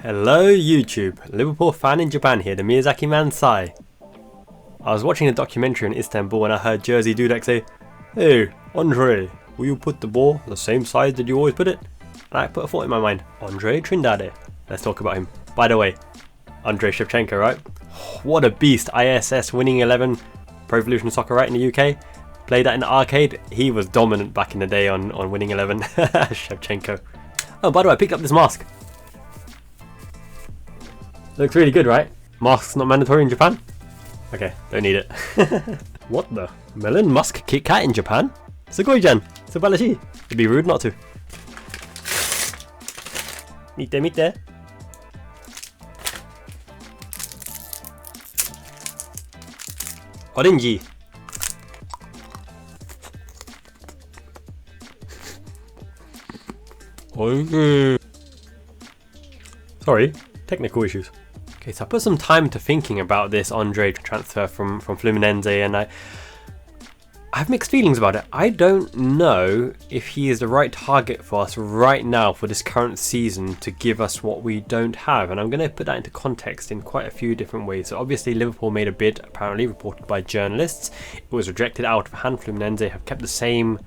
Hello YouTube, Liverpool fan in Japan here, the Miyazaki man Sai. I was watching a documentary in Istanbul and I heard Jersey Dudek say, "Hey, André, will you put the ball the same size that you always put it?" And I put a thought in my mind, André Trindade. Let's talk about him. By the way, Andrei Shevchenko, right? What a beast, ISS winning 11, Pro Evolution Soccer, right, in the UK. Played that in the arcade. He was dominant back in the day on winning 11, Shevchenko. Oh, by the way, I picked up this mask. Looks really good, right? Mask's not mandatory in Japan? Okay, don't need it. What the? Melon Musk Kit Kat in Japan? Sugoi-jan! Subalashi! It'd be rude not to. Mite. Orange. Sorry, technical issues. Okay, so I put some time to thinking about this André transfer from Fluminense, and I have mixed feelings about it. I don't know if he is the right target for us right now for this current season to give us what we don't have, and I'm going to put that into context in quite a few different ways. So obviously Liverpool made a bid, apparently reported by journalists. It was rejected out of hand. Fluminense have kept the same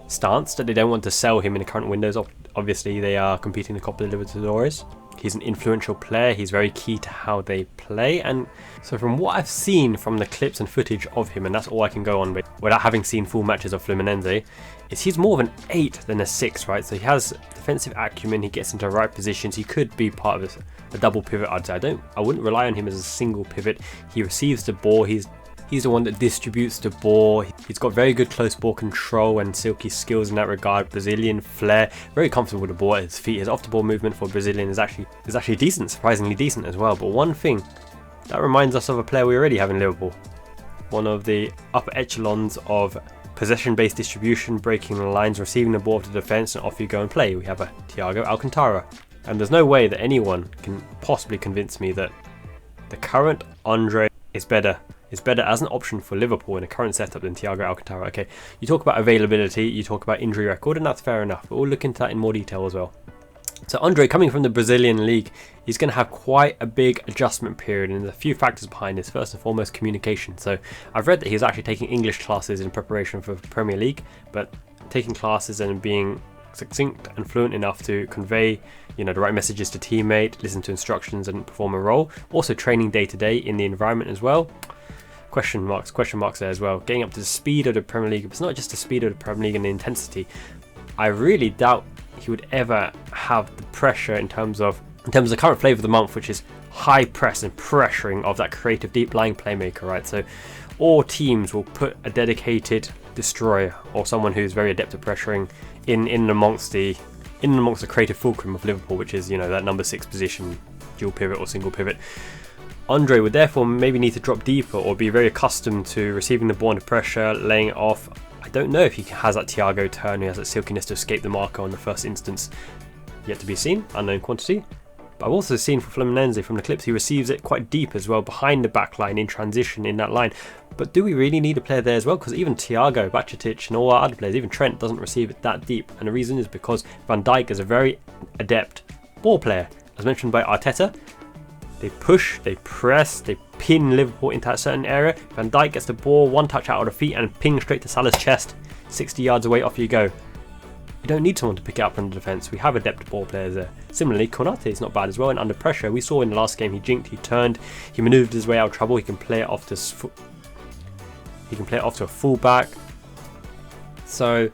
stance that they don't want to sell him in the current windows. Obviously they are competing in the Copa Libertadores. He's an influential player, he's very key to how they play, and so from what I've seen from the clips and footage of him, and that's all I can go on with without having seen full matches of Fluminense, is he's more of an 8 than a 6, right? So he has defensive acumen, he gets into the right positions, he could be part of a double pivot, I'd say. I wouldn't rely on him as a single pivot. He receives the ball, he's the one that distributes the ball. He's got very good close ball control and silky skills in that regard. Brazilian flair, very comfortable with the ball at his feet. His off the ball movement for Brazilian is actually decent, surprisingly decent as well. But one thing that reminds us of a player we already have in Liverpool, one of the upper echelons of possession-based distribution, breaking the lines, receiving the ball to the defence, and off you go and play. We have a Thiago Alcantara, and there's no way that anyone can possibly convince me that the current André is better as an option for Liverpool in the current setup than Thiago Alcantara. Okay, you talk about availability, you talk about injury record, and that's fair enough, but we'll look into that in more detail as well. So André, coming from the Brazilian league, he's going to have quite a big adjustment period, and there's a few factors behind this. First and foremost, communication. So I've read that he's actually taking English classes in preparation for the Premier League, but taking classes and being succinct and fluent enough to convey the right messages to teammate, listen to instructions and perform a role. Also training day to day in the environment as well. Question marks there as well. Getting up to the speed of the Premier League, but it's not just the speed of the Premier League and the intensity. I really doubt he would ever have the pressure in terms of the current flavour of the month, which is high press and pressuring of that creative deep lying playmaker, right? So all teams will put a dedicated destroyer or someone who's very adept at pressuring in amongst the creative fulcrum of Liverpool, which is that number 6 position, dual pivot or single pivot. André would therefore maybe need to drop deeper or be very accustomed to receiving the ball under pressure, laying it off. I don't know if he has that Thiago turn, he has that silkiness to escape the marker on the first instance. Yet to be seen, unknown quantity. But I've also seen for Fluminense from the clips, he receives it quite deep as well, behind the back line, in transition in that line. But do we really need a player there as well? Because even Thiago, Bajcetic and all our other players, even Trent doesn't receive it that deep. And the reason is because Van Dijk is a very adept ball player. As mentioned by Arteta, they push, they press, they pin Liverpool into that certain area. Van Dijk gets the ball, one touch out of the feet and ping straight to Salah's chest. 60 yards away, off you go. You don't need someone to pick it up from the defence. We have adept ball players there. Similarly, Konate is not bad as well, and under pressure, we saw in the last game he jinked, he turned, he manoeuvred his way out of trouble. He can play it off to a fullback. So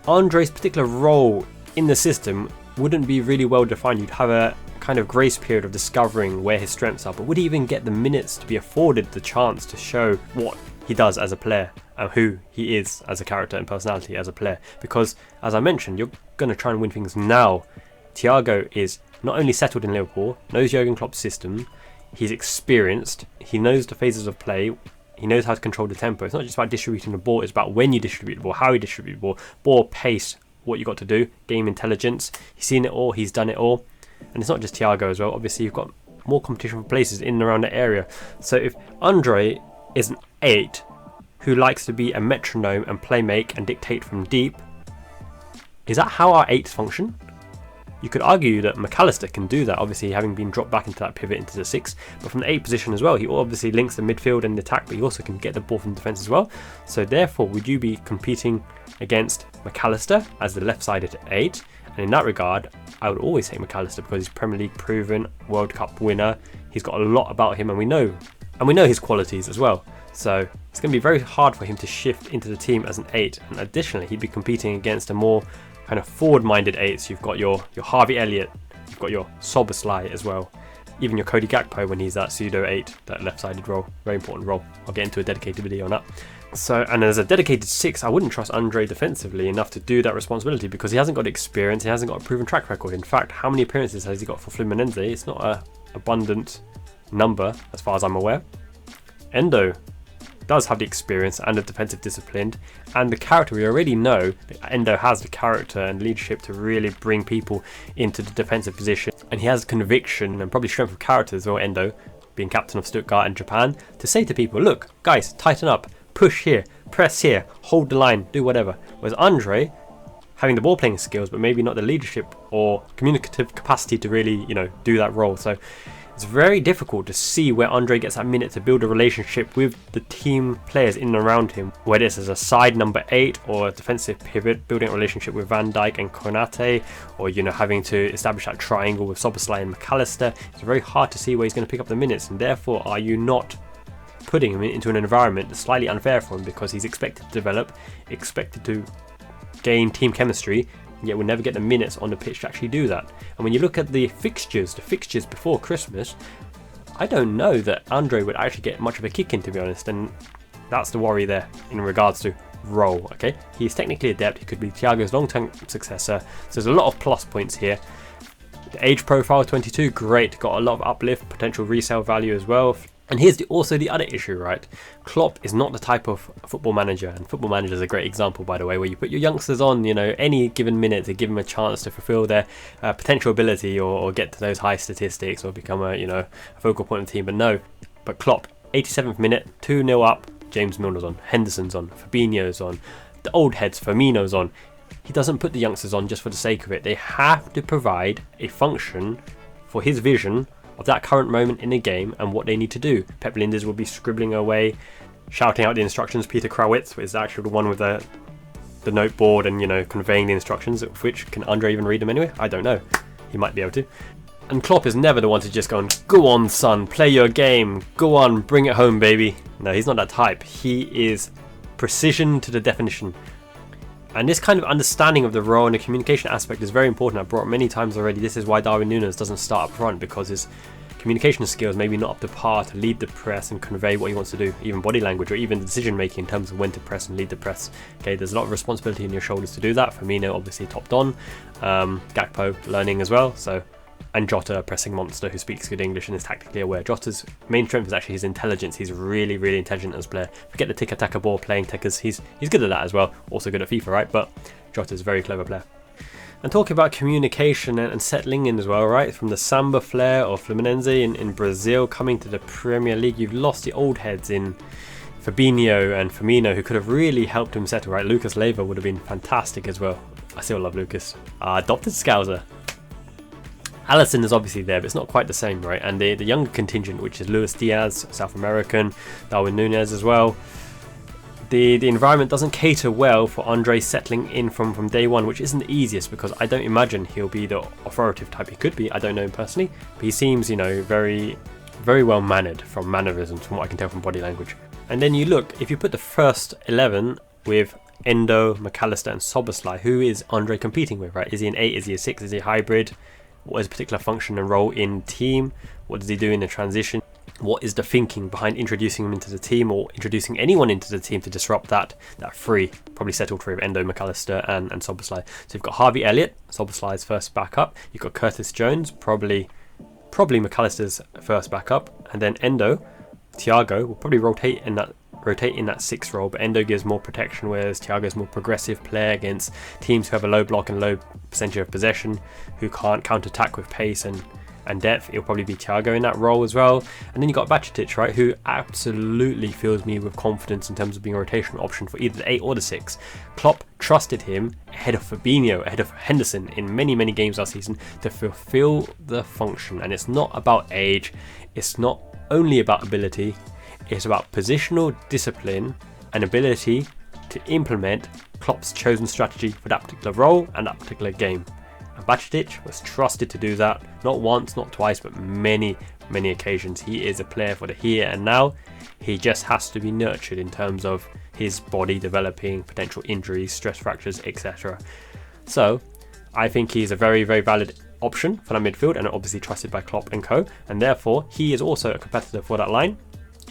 André's particular role in the system wouldn't be really well defined. You'd have a kind of grace period of discovering where his strengths are, but would he even get the minutes to be afforded the chance to show what he does as a player and who he is as a character and personality as a player? Because as I mentioned, you're going to try and win things now. Thiago is not only settled in Liverpool, knows Jurgen Klopp's system, he's experienced, he knows the phases of play, he knows how to control the tempo. It's not just about distributing the ball, it's about when you distribute the ball, how you distribute the ball pace, what you got to do, game intelligence. He's seen it all, he's done it all. And it's not just Thiago as well. Obviously, you've got more competition for places in and around the area. So if André is an 8 who likes to be a metronome and play make and dictate from deep, is that how our 8s function? You could argue that McAllister can do that, obviously having been dropped back into that pivot into the 6, but from the 8 position as well, he obviously links the midfield and the attack, but he also can get the ball from defence as well. So therefore, would you be competing against McAllister as the left-sided 8? And in that regard, I would always take McAllister because he's Premier League proven, World Cup winner. He's got a lot about him, and we know his qualities as well. So it's going to be very hard for him to shift into the team as an 8. And additionally, he'd be competing against a more kind of forward-minded 8. So you've got your Harvey Elliott, you've got your Szoboszlai as well, even your Cody Gakpo when he's that pseudo 8, that left-sided role, very important role. I'll get into a dedicated video on that. So, and as a dedicated 6, I wouldn't trust André defensively enough to do that responsibility because he hasn't got experience, he hasn't got a proven track record. In fact, how many appearances has he got for Fluminense? It's not an abundant number as far as I'm aware. Endo does have the experience and the defensive discipline and the character. We already know that Endo has the character and leadership to really bring people into the defensive position, and he has conviction and probably strength of character as well, Endo, being captain of Stuttgart and Japan, to say to people, look guys, tighten up, push here, press here, hold the line, do whatever. Whereas André, having the ball playing skills but maybe not the leadership or communicative capacity to really, do that role. So it's very difficult to see where André gets that minute to build a relationship with the team players in and around him, whether it's as a side number 8 or a defensive pivot, building a relationship with Van Dijk and Konate, or having to establish that triangle with Szoboszlai and McAllister. It's very hard to see where he's going to pick up the minutes, and therefore are you not putting him into an environment that's slightly unfair for him because he's expected to develop, expected to gain team chemistry, yet will never get the minutes on the pitch to actually do that. And when you look at the fixtures before Christmas, I don't know that André would actually get much of a kick in, to be honest, and that's the worry there in regards to role. Okay, he's technically adept, he could be Thiago's long-term successor, so there's a lot of plus points here. The age profile 22, great, got a lot of uplift, potential resale value as well. And here's also the other issue, right? Klopp is not the type of football manager, and Football Manager is a great example, by the way, where you put your youngsters on, any given minute to give them a chance to fulfill their potential ability or get to those high statistics or become a focal point of the team. But Klopp, 87th minute, 2-0 up, James Milner's on, Henderson's on, Fabinho's on, the old heads, Firmino's on. He doesn't put the youngsters on just for the sake of it. They have to provide a function for his vision of that current moment in the game and what they need to do. Pep Linders will be scribbling away, shouting out the instructions. Peter Krawitz is actually the one with the noteboard and conveying the instructions, which can André even read them anyway? I don't know. He might be able to. And Klopp is never the one to just go on son, play your game, go on, bring it home baby. No, he's not that type. He is precision to the definition. And this kind of understanding of the role and the communication aspect is very important. I've brought up many times already. This is why Darwin Núñez doesn't start up front, because his communication skills maybe not up to par to lead the press and convey what he wants to do, even body language or even decision making in terms of when to press and lead the press. Okay, there's a lot of responsibility on your shoulders to do that. Firmino obviously topped on, Gakpo learning as well. And Jota, a pressing monster who speaks good English and is tactically aware. Jota's main strength is actually his intelligence. He's really, really intelligent as a player. Forget the tiki-taka ball playing tickers. He's good at that as well. Also good at FIFA, right? But Jota's a very clever player. And talking about communication and settling in as well, right? From the Samba flair of Fluminense in Brazil coming to the Premier League, you've lost the old heads in Fabinho and Firmino who could have really helped him settle, right? Lucas Leiva would have been fantastic as well. I still love Lucas. Adopted Scouser. Alisson is obviously there, but it's not quite the same, right? And the younger contingent, which is Luis Diaz, South American, Darwin Núñez as well. The environment doesn't cater well for André settling in from day one, which isn't the easiest because I don't imagine he'll be the authoritative type. He could be, I don't know him personally, but he seems, very, very well mannered from mannerisms, from what I can tell from body language. And then you look, if you put the first 11 with Endo, McAllister and Szoboszlai, who is André competing with, right? Is he an 8, is he a 6, is he a hybrid? What is a particular function and role in team? What does he do in the transition? What is the thinking behind introducing him into the team or introducing anyone into the team to disrupt that probably settled free of Endo, McAllister and Szoboszlai. So you've got Harvey Elliott, Szoboszlai's first backup. You've got Curtis Jones, probably McAllister's first backup. And then Endo, Thiago will probably rotate in that 6 role, but Endo gives more protection, whereas Thiago is more progressive player against teams who have a low block and low percentage of possession, who can't counter-attack with pace and depth. It'll probably be Thiago in that role as well. And then you got Bajcetic, right, who absolutely fills me with confidence in terms of being a rotational option for either the 8 or the 6. Klopp trusted him ahead of Fabinho, ahead of Henderson in many, many games last season to fulfill the function. And it's not about age, it's not only about ability, it's about positional discipline and ability to implement Klopp's chosen strategy for that particular role and that particular game. And Bajcetic was trusted to do that, not once, not twice, but many, many occasions. He is a player for the here and now. He just has to be nurtured in terms of his body developing, potential injuries, stress fractures, etc. So I think he's a very, very valid option for that midfield, and obviously trusted by Klopp and co, and therefore he is also a competitor for that line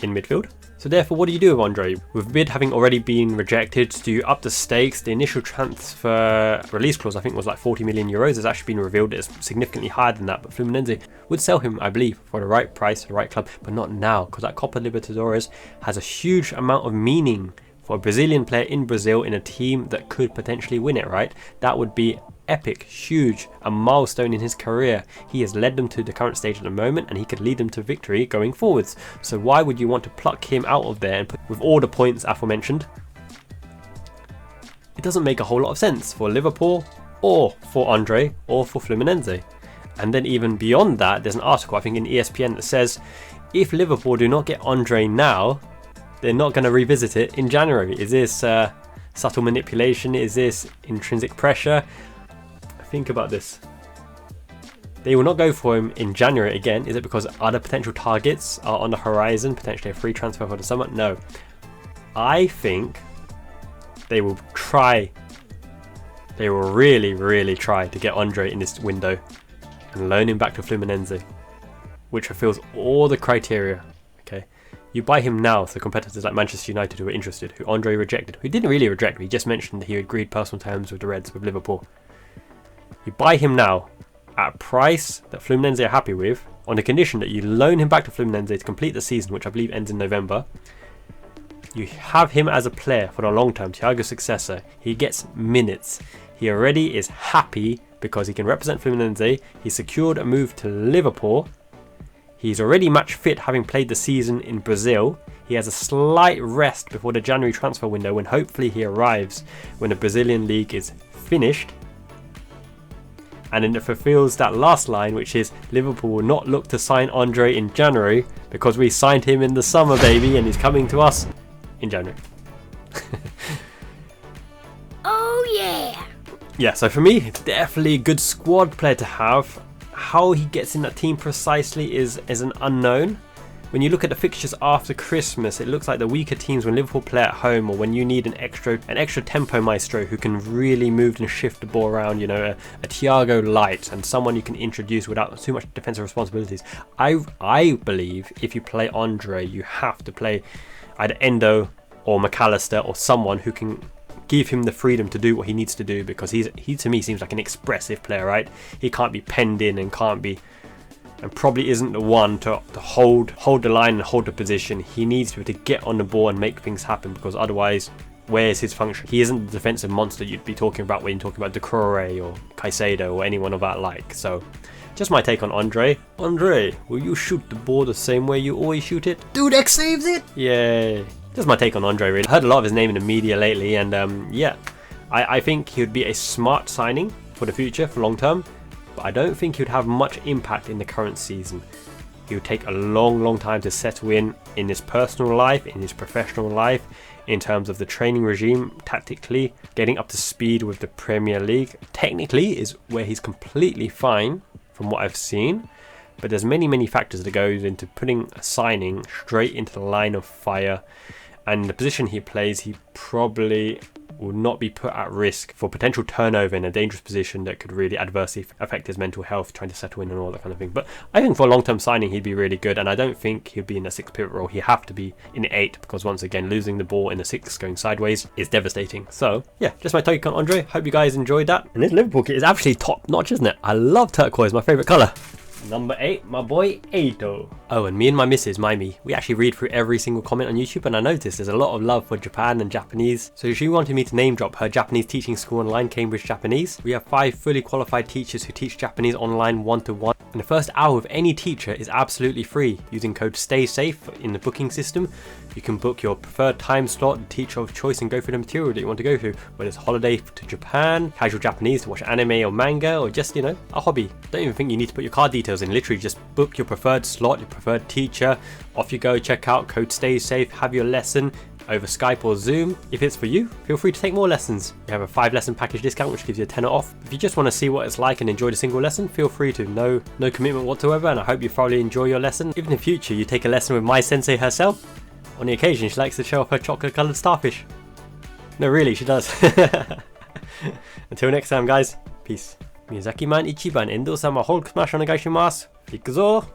in midfield. So therefore, what do you do with Andre? With bid having already been rejected, do you up the stakes? The initial transfer release clause, I think, was like 40 million euros. It's actually been revealed it's significantly higher than that, but Fluminense would sell him, I believe, for the right price, the right club, but not now, because that Copa Libertadores has a huge amount of meaning for a Brazilian player in Brazil in a team that could potentially win it, right? That would be epic, huge, a milestone in his career. He has led them to the current stage at the moment, and he could lead them to victory going forwards. So why would you want to pluck him out of there and put, with all the points aforementioned? It doesn't make a whole lot of sense for Liverpool or for Andre or for Fluminense. And then even beyond that, there's an article I think in ESPN that says if Liverpool do not get Andre now, they're not going to revisit it in January. Is this subtle manipulation? Is this intrinsic pressure? Think about this. They will not go for him in January again. Is it because other potential targets are on the horizon, potentially a free transfer for the summer? No. I think they will try. They will really, really try to get Andre in this window and loan him back to Fluminense, which fulfills all the criteria. Okay, you buy him now, so competitors like Manchester United who are interested, who Andre rejected, who didn't really reject, he just mentioned that he agreed personal terms with the Reds, with Liverpool. You buy him now at a price that Fluminense are happy with, on the condition that you loan him back to Fluminense to complete the season, which I believe ends in November. You have him as a player for the long term, Thiago's successor. He gets minutes. He already is happy because he can represent Fluminense. He secured a move to Liverpool. He's already match fit, having played the season in Brazil. He has a slight rest before the January transfer window, when hopefully he arrives when the Brazilian league is finished. And then it fulfills that last line, which is Liverpool will not look to sign Andre in January because we signed him in the summer, baby, and he's coming to us in January. Oh yeah! Yeah, so for me, it's definitely a good squad player to have. How he gets in that team precisely is an unknown. When you look at the fixtures after Christmas, it looks like the weaker teams when Liverpool play at home, or when you need an extra tempo maestro who can really move and shift the ball around, you know, a Thiago light and someone you can introduce without too much defensive responsibilities. I believe if you play Andre, you have to play either Endo or McAllister or someone who can give him the freedom to do what he needs to do, because he to me seems like an expressive player, right? He can't be penned in and probably isn't the one to hold the line and hold the position. He needs to be able to get on the ball and make things happen, because otherwise, where's his function? He isn't the defensive monster you'd be talking about when you're talking about Decore or Caicedo or anyone of that like. So, just my take on Andre. Andre, will you shoot the ball the same way you always shoot it? Dude, X saves it! Yay. Just my take on Andre, really. I heard a lot of his name in the media lately, and yeah, I think he would be a smart signing for the future, for long term. But I don't think he would have much impact in the current season. He would take a long time to settle in his personal life, in his professional life, in terms of the training regime, tactically, getting up to speed with the Premier League. Technically is where he's completely fine from what I've seen, but there's many factors that goes into putting a signing straight into the line of fire, and the position he plays, he probably will not be put at risk for potential turnover in a dangerous position that could really adversely affect his mental health, trying to settle in and all that kind of thing. But I think for a long-term signing, he'd be really good, and I don't think he'll be in a 6 pivot role. He'd have to be in 8, because once again, losing the ball in the 6 going sideways is devastating. So yeah, just my take on Andre. Hope you guys enjoyed that. And this Liverpool kit is actually top notch, isn't it? I love turquoise, my favourite colour. Number 8, my boy Aito. Oh, and me and my missus, Maimi, we actually read through every single comment on YouTube, and I noticed there's a lot of love for Japan and Japanese. So she wanted me to name drop her Japanese teaching school online, Cambridge Japanese. We have 5 fully qualified teachers who teach Japanese online 1-to-1. And the first hour of any teacher is absolutely free. Using code STAYSAFE in the booking system, you can book your preferred time slot, the teacher of choice, and go through the material that you want to go through. Whether it's holiday to Japan, casual Japanese to watch anime or manga, or just, you know, a hobby. Don't even think you need to put your card details in. Literally just book your preferred slot, your preferred teacher. Off you go, check out, code STAYSAFE, have your lesson over Skype or Zoom. If it's for you, feel free to take more lessons. We have a 5-lesson package discount which gives you a tenner off. If you just want to see what it's like and enjoy the single lesson, feel free to. No commitment whatsoever, and I hope you thoroughly enjoy your lesson. If in the future you take a lesson with my sensei herself, on the occasion she likes to show off her chocolate coloured starfish. No, really, she does. Until next time, guys, peace. Miyazaki man ichiban endo sama Hulk smash onegaishimasu. Ikuzo!